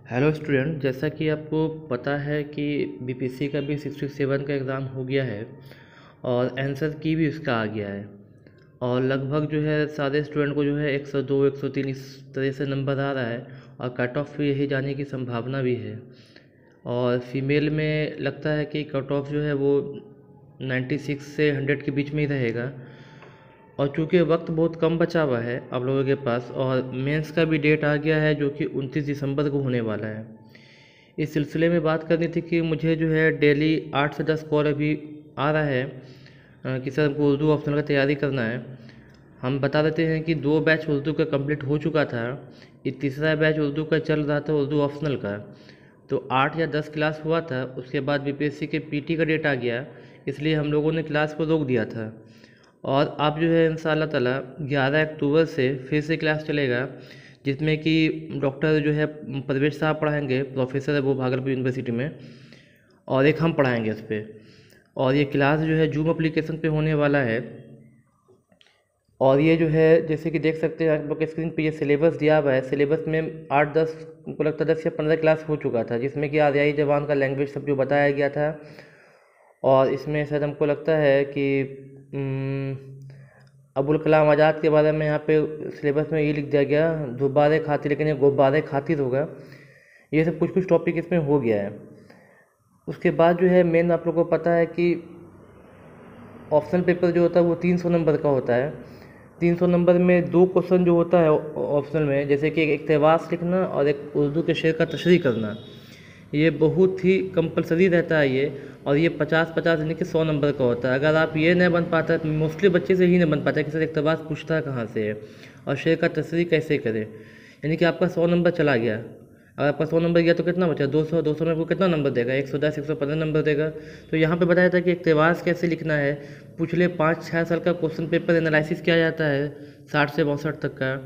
Hello student, जैसा कि आपको पता है कि बीपीएससी का भी 67 का एग्ज़ाम हो गया है और आंसर की भी उसका आ गया है। और लगभग जो है सारे स्टूडेंट को जो है 102 103 इस तरह से नंबर आ रहा है और कट ऑफ भी यही जाने की संभावना भी है। और फीमेल में लगता है कि कट ऑफ जो है वो 96 से 100 के बीच में ही रहेगा। और चूँकि वक्त बहुत कम बचा हुआ है आप लोगों के पास और मेंस का भी डेट आ गया है जो कि 29 दिसंबर को होने वाला है। इस सिलसिले में बात करनी थी कि मुझे जो है डेली 8 से 10 कॉल अभी आ रहा है कि सर हमको उर्दू ऑप्शनल का तैयारी करना है। हम बता देते हैं कि 2 बैच उर्दू का कंप्लीट हो चुका था, ये तीसरा बैच उर्दू का चल रहा था, उर्दू ऑप्शनल का। तो 8 या 10 क्लास हुआ था, उसके बाद बीपीएससी के पीटी का डेट आ गया, इसलिए हम लोगों ने क्लास को रोक दिया था। और अब जो है इंशाअल्लाह ताला 11 अक्टूबर से फिर से क्लास चलेगा, जिसमें कि डॉक्टर जो है परवेश साहब पढ़ाएंगे, प्रोफेसर है वो भागलपुर यूनिवर्सिटी में, और एक हम पढ़ाएंगे उस पर। और ये क्लास जो है जूम एप्लीकेशन पे होने वाला है। और ये जो है जैसे कि देख सकते हैं आप लोग के स्क्रीन पे, ये सिलेबस दिया हुआ है। सिलेबस में 8-10 को लगता है 10 या 15 क्लास हो चुका था, जिसमें कि आर्याई जबान का लैंग्वेज सब जो बताया गया था। और इसमें शायद हमको लगता है कि अबुल कलाम आज़ाद के बारे में यहाँ पे सिलेबस में ये लिख दिया गया, दुबारे खातिर, लेकिन ये गुब्बारे खातिर होगा। ये सब कुछ कुछ टॉपिक इसमें हो गया है। उसके बाद जो है मेन आप लोगों को पता है कि ऑप्शनल पेपर जो होता है वो 300 नंबर का होता है। 300 नंबर में 2 क्वेश्चन जो होता है ऑप्शनल में, जैसे कि एक इक़्तिबास लिखना और एक उर्दू के शेर का तशरीह करना, ये बहुत ही कंपलसरी रहता है ये। और ये 50-50 यानी कि 100 नंबर का होता है। अगर आप ये नहीं बन पाता, मोस्टली बच्चे से ही नहीं बन पाता कि सर इक़्तिबास पूछता कहाँ से है और शेर का तशरीह कैसे करें, यानी कि आपका 100 नंबर चला गया। अगर आपका 100 नंबर गया तो कितना बचा, 200 में वो कितना नंबर देगा, 110 115 नंबर देगा। तो यहाँ पे बताया था कि इक़्तिबास कैसे लिखना है। पिछले 5-6 साल का क्वेश्चन पेपर एनालिसिस किया जाता है 60 से 62 तक का।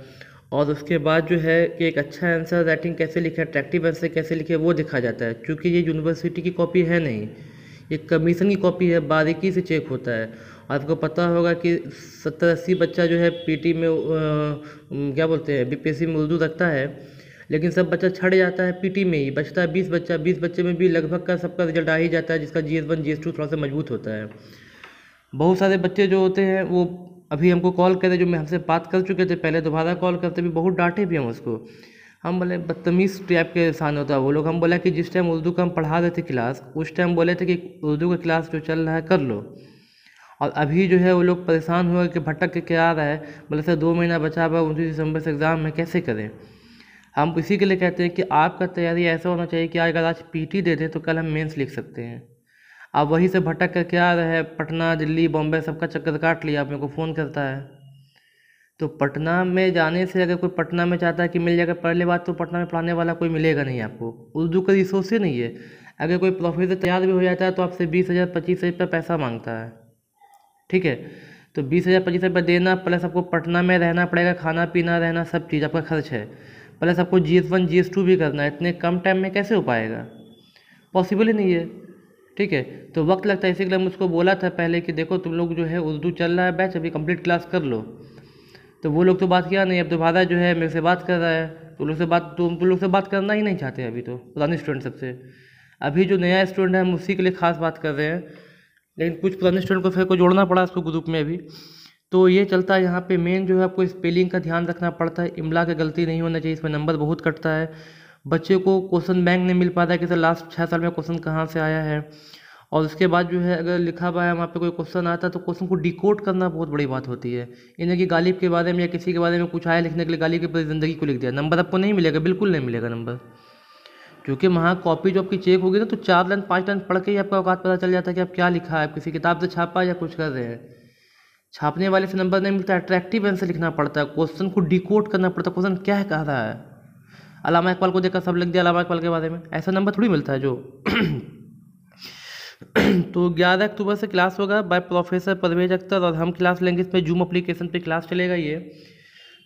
और उसके बाद जो है कि एक अच्छा आंसर राइटिंग कैसे लिखे, अट्रैक्टिव आंसर कैसे लिखे, वो दिखा जाता है। क्योंकि ये यूनिवर्सिटी की कॉपी है नहीं, ये कमीशन की कॉपी है, बारीकी से चेक होता है। आपको पता होगा कि 70-80 बच्चा जो है पीटी में क्या बोलते हैं बीपीएससी में उर्दू रखता है, लेकिन सब बच्चा छड़ जाता है पीटी में ही, बचता है 20 बच्चा। 20 बच्चे में भी लगभग का सबका रिजल्ट आ ही जाता है, जिसका GS1 GS2 थोड़ा सा मजबूत होता है। बहुत सारे बच्चे जो होते हैं वो अभी हमको कॉल करे, जो मैं हमसे बात कर चुके थे पहले, दोबारा कॉल करते भी बहुत डांटे भी हम उसको। हम बोले बदतमीज़ टाइप के इंसान होता है वो लोग। हम बोला कि जिस टाइम उर्दू का हम पढ़ा रहे थे क्लास, उस टाइम बोले थे कि उर्दू का क्लास जो चल रहा है कर लो। और अभी जो है वो लोग परेशान हुए कि भटक के क्या आ रहा है। बोले सर 2 महीना बचा हुआ, 29 दिसंबर से एग्ज़ाम है, कैसे करें। हम इसी के लिए कहते हैं कि आपका तैयारी ऐसा होना चाहिए कि अगर आज पीटी दे दें तो कल हम मेंस लिख सकते हैं। आप वहीं से भटक कर क्या रहे हैं, पटना दिल्ली बॉम्बे सबका चक्कर काट लिया, आप मेरे को फ़ोन करता है। तो पटना में जाने से, अगर कोई पटना में चाहता है कि मिल जाएगा, पहले बात तो पटना में पढ़ाने वाला कोई मिलेगा नहीं आपको, उर्दू का रिसोर्स ही नहीं है। अगर कोई प्रोफेसर तैयार भी हो जाता है तो आपसे 20,000 25,000 रुपये पैसा मांगता है, ठीक है। तो 20,000 25,000 रुपये देना, प्लस आपको पटना में रहना पड़ेगा, खाना पीना रहना सब चीज़ आपका खर्च है, प्लस आपको GS1 GS2 भी करना है। इतने कम टाइम में कैसे हो पाएगा, पॉसिबल ही नहीं है, ठीक है। तो वक्त लगता है, इसी के लिए मैं उसको बोला था पहले कि देखो तुम लोग जो है उर्दू चल रहा है बैच, अभी कंप्लीट क्लास कर लो। तो वो लोग तो बात किया नहीं, अब दोबारा जो है मेरे से बात कर रहा है। तो लोग से बात, तो तुम लोग से बात करना ही नहीं चाहते अभी, तो पुराने स्टूडेंट सबसे। अभी जो नया स्टूडेंट है हम उसी के लिए खास बात कर रहे हैं, लेकिन कुछ पुराने स्टूडेंट को फिर को जोड़ना पड़ा उसको ग्रुप में अभी। तो ये चलता है यहाँ पे। मेन जो है आपको स्पेलिंग का ध्यान रखना पड़ता है, इमला की गलती नहीं होना चाहिए, इसमें नंबर बहुत कटता है। बच्चे को क्वेश्चन बैंक नहीं मिल पाता है कि सर लास्ट 6 साल में क्वेश्चन कहाँ से आया है। और उसके बाद जो है अगर लिखा हुआ है वहाँ पे कोई क्वेश्चन आता है तो क्वेश्चन को डिकोड करना बहुत बड़ी बात होती है। इन्हें कि गालिब के बारे में या किसी के बारे में कुछ आया लिखने के लिए, गालिब की पूरी ज़िंदगी को लिख दिया, नंबर आपको नहीं मिलेगा, बिल्कुल नहीं मिलेगा नंबर। क्योंकि वहाँ कॉपी जो आपकी चेक होगी ना, तो 4 लाइन 5 लाइन पढ़ के ही आपका औकात पता चल जाता है कि आप क्या लिखा है, आप किसी किताब से छापा या कुछ कर रहे हैं। छापने वाले से नंबर नहीं मिलता, अट्रैक्टिव आंसर लिखना पड़ता है, क्वेश्चन को डिकोड करना पड़ता है, क्वेश्चन क्या कह रहा है। अल्लामा इकबाल को देखकर सब लिख दिया अल्लामा इकबाल के बारे में, ऐसा नंबर थोड़ी मिलता है जो तो 11 अक्टूबर से क्लास होगा बाय प्रोफेसर परवेज अख्तर, और हम क्लास लेंगे इसमें जूम एप्लीकेशन पे क्लास चलेगा ये,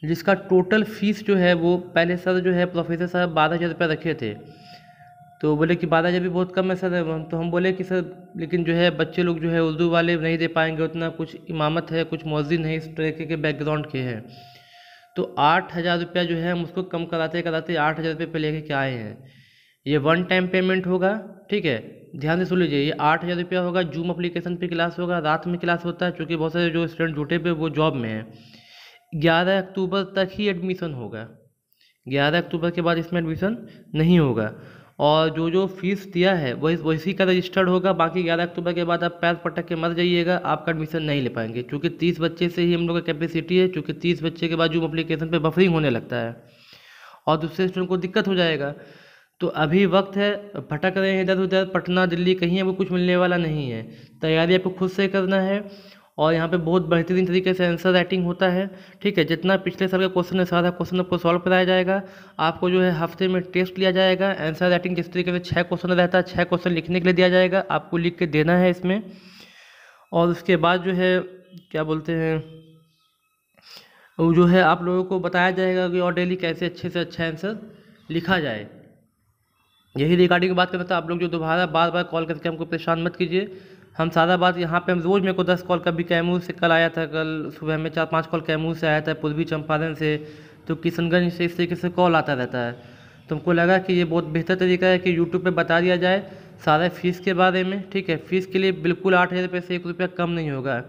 जिसका टोटल फीस जो है वो पहले सर जो है प्रोफेसर साहब 12,000 रुपये रखे थे। तो बोले कि 12,000 भी बहुत कम है सर। तो हम बोले कि सर लेकिन जो है बच्चे लोग जो है उर्दू वाले नहीं दे पाएंगे उतना, कुछ इमामत है, कुछ मौज़िन है, इस तरीके के बैकग्राउंड के हैं। तो 8,000 रुपया जो है हम उसको कम कराते कराते 8,000 रुपये पे लेके क्या आए हैं। ये वन टाइम पेमेंट होगा, ठीक है। ध्यान से सुन लीजिए, ये 8,000 रुपया होगा। जूम एप्लीकेशन पे क्लास होगा, रात में क्लास होता है, क्योंकि बहुत सारे जो स्टूडेंट जुटे पे वो जॉब में हैं। 11 अक्टूबर तक ही एडमिशन होगा, 11 अक्टूबर के बाद इसमें एडमिशन नहीं होगा। और जो जो फीस दिया है वही वैसी का रजिस्टर्ड होगा। बाकी 11 अक्टूबर के बाद आप पैर पटक के मर जाइएगा, आपका एडमिशन नहीं ले पाएंगे, क्योंकि 30 बच्चे से ही हम लोग का कैपेसिटी है। क्योंकि 30 बच्चे के बाद जूम एप्लीकेशन पे बफरिंग होने लगता है और दूसरे स्टूडेंट को दिक्कत हो जाएगा। तो अभी वक्त है, भटक रहे हैं इधर उधर, पटना दिल्ली कहीं आपको कुछ मिलने वाला नहीं है। तैयारी आपको खुद से करना है। और यहाँ पे बहुत बेहतरीन तरीके से आंसर राइटिंग होता है, ठीक है। जितना पिछले साल का क्वेश्चन है, सारा क्वेश्चन आपको सॉल्व कराया जाएगा। आपको जो है हफ्ते में टेस्ट लिया जाएगा। आंसर राइटिंग जिस तरीके से 6 क्वेश्चन रहता है, 6 क्वेश्चन लिखने के लिए दिया जाएगा, आपको लिख के देना है इसमें। और उसके बाद जो है क्या बोलते हैं, वो जो है आप लोगों को बताया जाएगा कि और डेली कैसे अच्छे से अच्छा आंसर लिखा जाए। यही रिगार्डिंग की बात करते हैं। आप लोग जो दोबारा बार बार कॉल करके हमको परेशान मत कीजिए। हम सारा बात यहाँ पे, हम रोज़ मेरे को 10 कॉल, कभी कैमूर से कल आया था, कल सुबह में 4-5 कॉल कैमूर से आया था, पूर्वी चंपारण से, तो किशनगंज से, इस तरीके से कॉल आता रहता है। तो हमको लगा कि ये बहुत बेहतर तरीका है कि यूट्यूब पे बता दिया जाए सारा फीस के बारे में, ठीक है। फीस के लिए बिल्कुल 8,000 रुपये से 1 रुपया कम नहीं होगा।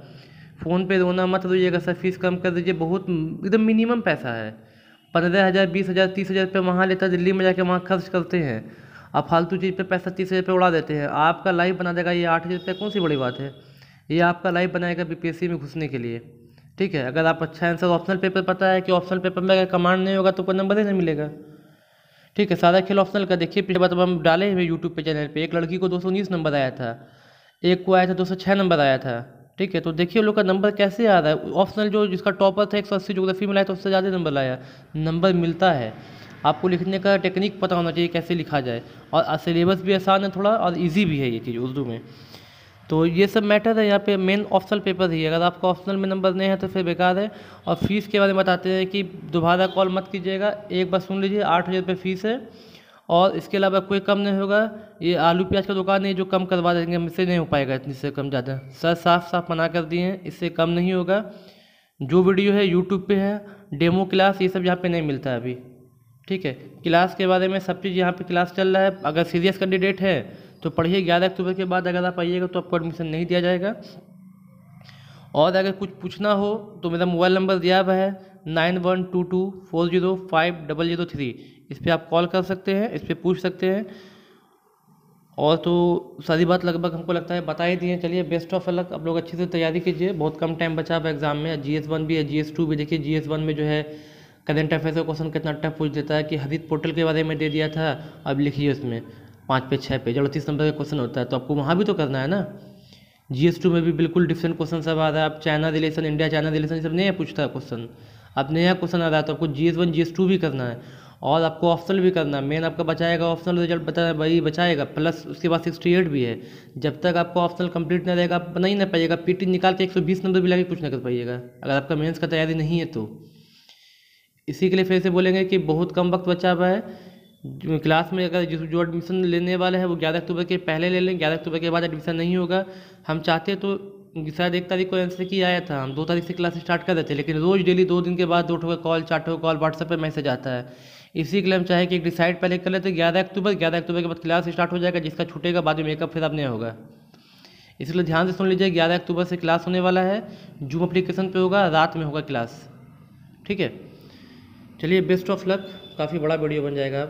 फ़ोन पे रोना मत रोइएगा सर, फीस कम कर दीजिए, बहुत एकदम मिनिमम पैसा है। 15,000, 20,000, 30,000 रुपये वहाँ लेता, दिल्ली में जाके वहाँ खर्च करते हैं। आप फालतू चीज़ पे पैसा 30,000 रुपये उड़ा देते हैं। आपका लाइफ बना देगा ये 8,000 रुपये, कौन सी बड़ी बात है। ये आपका लाइफ बनाएगा बीपीएससी में घुसने के लिए, ठीक है। अगर आप अच्छा आंसर, ऑप्शनल पेपर पता है कि ऑप्शनल पेपर में अगर कमांड नहीं होगा तो कोई नंबर ही नहीं मिलेगा, ठीक है। सारा खेल ऑप्शनल का देखिए। पिछले बार हम डाले हुए यूट्यूब पे चैनल पे, एक लड़की को 219 नंबर आया था, एक को आया था 206 नंबर आया था, ठीक है। तो देखिए लोग का नंबर कैसे आ रहा है। ऑप्शनल जो जिसका टॉपर था 180 ज्योग्राफी में लाया, तो उससे ज़्यादा नंबर लाया। नंबर मिलता है, आपको लिखने का टेक्निक पता होना चाहिए कैसे लिखा जाए। और सिलेबस भी आसान है थोड़ा, और इजी भी है ये चीज़ उर्दू में। तो ये सब मैटर है यहाँ पे। मेन ऑप्शनल पेपर ही है, अगर आपका ऑप्शनल में नंबर नहीं है तो फिर बेकार है। और फीस के बारे में बताते हैं कि दोबारा कॉल मत कीजिएगा, एक बार सुन लीजिए। 8,000 रुपये फीस है, और इसके अलावा कोई कम नहीं होगा। ये आलू प्याज का दुकान है जो कम करवा देंगे, हमसे नहीं हो पाएगा इससे कम ज़्यादा। सर साफ साफ मना कर दिए हैं, इससे कम नहीं होगा। जो वीडियो है यूट्यूब पे है, डेमो क्लास ये सब यहाँ पे नहीं मिलता है अभी, ठीक है। क्लास के बारे में सब चीज़ यहाँ पे क्लास चल रहा है। अगर सीरियस कैंडिडेट है तो पढ़िए, 11 अक्टूबर के बाद अगर आप आइएगा तो आपको एडमिशन नहीं दिया जाएगा। और अगर कुछ पूछना हो तो मेरा मोबाइल नंबर दिया हुआ है 9122405003। इस पर आप कॉल कर सकते हैं, इस पर पूछ सकते हैं। और तो सारी बात लगभग हमको लगता है बता ही दिए। चलिए, बेस्ट ऑफ लक, आप लोग अच्छे से तैयारी कीजिए। बहुत कम टाइम बचा है एग्जाम में। GS1 भी है, GS2 भी। देखिए GS1 में जो है करंट अफेयर्स का क्वेश्चन कितना टफ पूछ देता है कि हरित पोर्टल के बारे में दे दिया था, अब लिखिए उसमें 5 पे 6 पे 38 नंबर का क्वेश्चन होता है, तो आपको वहाँ भी तो करना है ना। GS2 में भी बिल्कुल डिफरेंट क्वेश्चन सब आ रहा है। अब China relation, India China relation, सब नया पूछता है क्वेश्चन। अब नया क्वेश्चन आ रहा है तो आपको GS1 GS2 भी करना है, और आपको ऑप्शनल भी करना है। मेन आपका बचाएगा ऑप्शनल, रिजल्ट बता वही बचाएगा, प्लस उसके बाद 68 भी है। जब तक आपको ऑप्शनल कंप्लीट नहीं रहेगा, आप बना ही नहीं पाइएगा। PT निकाल के 120 नंबर भी लगे कुछ ना कर पाइएगा, अगर आपका मेंस का तैयारी नहीं है तो। इसी के लिए फिर से बोलेंगे कि बहुत कम वक्त बचा हुआ है। क्लास में अगर जो एडमिशन लेने वाले हैं वो 11 अक्टूबर के पहले ले लें, 11 अक्टूबर के बाद एडमिशन नहीं होगा। हम चाहते तो शायद 1 तारीख को आंसर की आया था, हम 2 तारीख से क्लास स्टार्ट कर देते, लेकिन रोज़ डेली 2 दिन के बाद 2 ठो कॉल 4 ठो कॉल व्हाट्सएप पे मैसेज आता है। इसी के लिए हम चाहे कि एक डिसाइड पहले कर लेते 11 अक्टूबर। 11 अक्टूबर के बाद क्लास स्टार्ट हो जाएगा, जिसका छूटेगा बाद में मेकअप फिर अब नहीं होगा। इसलिए ध्यान से सुन लीजिए, 11 अक्टूबर से क्लास होने वाला है। जूम एप्लीकेशन पे होगा, रात में होगा क्लास, ठीक है। चलिए, बेस्ट ऑफ लक। काफ़ी बड़ा वीडियो बन जाएगा।